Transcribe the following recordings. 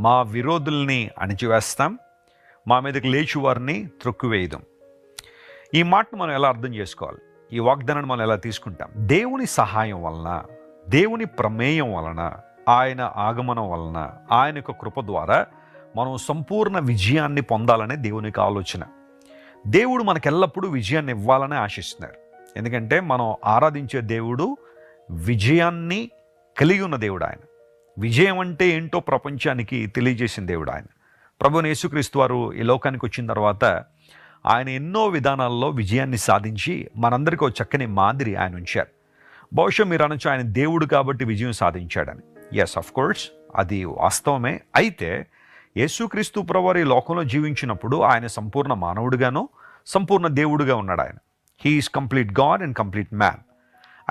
మా విరోధుల్ని అణిచివేస్తాం, మా మీదకి లేచి వారిని త్రొక్కివేయదాం. ఈ మాటను మనం ఎలా అర్థం చేసుకోవాలి? ఈ వాగ్దానాన్ని మనం ఎలా తీసుకుంటాం? దేవుని సహాయం వలన, దేవుని ప్రమేయం వలన, ఆయన ఆగమనం వలన, ఆయన యొక్క కృప ద్వారా మనం సంపూర్ణ విజయాన్ని పొందాలనే దేవునికి ఆలోచన. దేవుడు మనకెల్లప్పుడూ విజయాన్ని ఇవ్వాలని ఆశిస్తున్నారు. ఎందుకంటే మనం ఆరాధించే దేవుడు విజయాన్ని కలిగి ఉన్న దేవుడు. ఆయన విజయం అంటే ఏంటో ప్రపంచానికి తెలియజేసిన దేవుడు. ఆయన ప్రభువైన యేసుక్రీస్తు వారు ఈ లోకానికి వచ్చిన తర్వాత ఆయన ఎన్నో విధానాల్లో విజయాన్ని సాధించి మనందరికీ ఒక చక్కని మాదిరి ఆయన ఉంచారు. బహుశా మీరు అనొచ్చు ఆయన దేవుడు కాబట్టి విజయం సాధించాడని. ఎస్, ఆఫ్ కోర్స్, అది వాస్తవమే. అయితే యేసుక్రీస్తు ప్రభువారు ఈ లోకంలో జీవించినప్పుడు ఆయన సంపూర్ణ మానవుడిగాను సంపూర్ణ దేవుడుగా ఉన్నాడు. ఆయన he is complete God and complete man.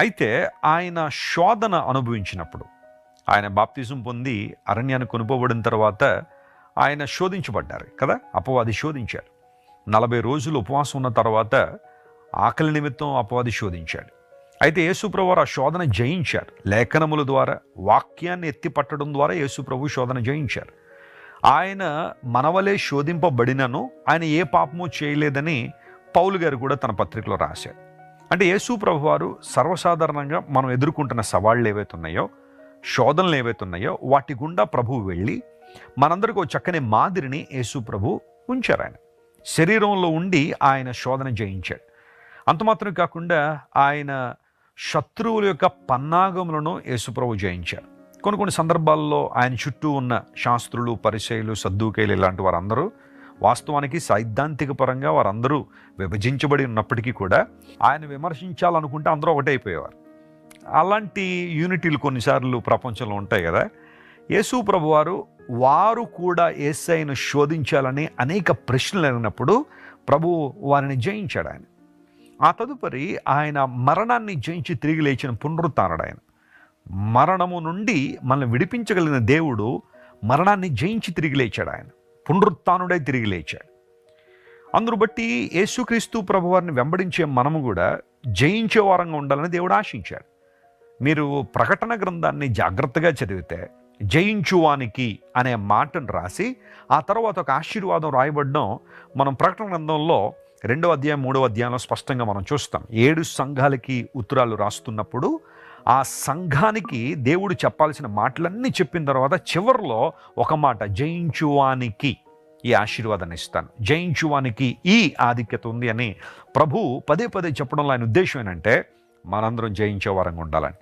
అయితే ఆయన శోధన అనుభవించినప్పుడు, ఆయన బాప్తిజం పొంది అరణ్యానికి కొనుపోబడిన తర్వాత ఆయన శోధించబడ్డారు కదా, అపవాది శోధించారు. 40 రోజులు ఉపవాసం ఉన్న తర్వాత ఆకలి నిమిత్తం అపవాది శోధించాడు. అయితే యేసుప్రభు ఆ శోధన జయించారు. లేఖనముల ద్వారా, వాక్యాన్ని ఎత్తిపట్టడం ద్వారా యేసుప్రభు శోధన జయించారు. ఆయన మనవలే శోధింపబడినను ఆయన ఏ పాపము చేయలేదని పౌలు గారు కూడా తన పత్రికలో రాశారు. అంటే యేసుప్రభు వారు సర్వసాధారణంగా మనం ఎదుర్కొంటున్న సవాళ్ళు ఏవైతే ఉన్నాయో, శోధనలు ఏవైతే ఉన్నాయో, వాటి గుండా ప్రభువు వెళ్ళి మనందరికీ ఒక చక్కని మాదిరిని యేసుప్రభు ఉంచారు. ఆయన శరీరంలో ఉండి ఆయన శోధన జయించాడు. అంత మాత్రం కాకుండా ఆయన శత్రువుల యొక్క పన్నాగములను యేసుప్రభు జయించారు. కొన్ని సందర్భాల్లో ఆయన చుట్టూ ఉన్న శాస్త్రులు, పరిసయ్యులు, సద్దూకయ్యులు ఇలాంటి వారందరూ వాస్తవానికి సైద్ధాంతిక పరంగా వారందరూ విభజించబడి ఉన్నప్పటికీ కూడా ఆయన విమర్శించాలనుకుంటే అందరూ ఒకటే అయిపోయేవారు. అలాంటి యూనిటీలు కొన్నిసార్లు ప్రపంచంలో ఉంటాయి కదా. యేసు ప్రభువారు వారు కూడా యేసయ్యను శోధించాలని అనేక ప్రశ్నలు అడిగినప్పుడు ప్రభువు వారిని జయించాడు. ఆయన ఆ తదుపరి ఆయన మరణాన్ని జయించి తిరిగి లేచిన పునరుత్థానుడు. ఆయన మరణము నుండి మనల్ని విడిపించగలిగిన దేవుడు మరణాన్ని జయించి తిరిగి లేచాడు. ఆయన పునరుత్థానుడై తిరిగి లేచాడు. అందును బట్టి యేసుక్రీస్తు ప్రభువారిని వెంబడించే మనము కూడా జయించే వారంగా ఉండాలని దేవుడు ఆశించాడు. మీరు ప్రకటన గ్రంథాన్ని జాగ్రత్తగా చదివితే జయించువానికి అనే మాటను రాసి ఆ తర్వాత ఒక ఆశీర్వాదం రాయబడడం మనం ప్రకటన గ్రంథంలో 2వ అధ్యాయం 3వ అధ్యాయంలో స్పష్టంగా మనం చూస్తాం. 7 సంఘాలకి ఉత్తరాలు రాస్తున్నప్పుడు ఆ సంఘానికి దేవుడు చెప్పాల్సిన మాటలన్నీ చెప్పిన తర్వాత చివరిలో ఒక మాట, జయించువానికి ఈ ఆశీర్వాదాన్ని ఇస్తాను, జయించువానికి ఈ ఆధిక్యత ఉంది అని ప్రభు పదే పదే చెప్పడంలో ఆయన ఉద్దేశం ఏంటంటే మనందరం జయించే వారంగా ఉండాలని.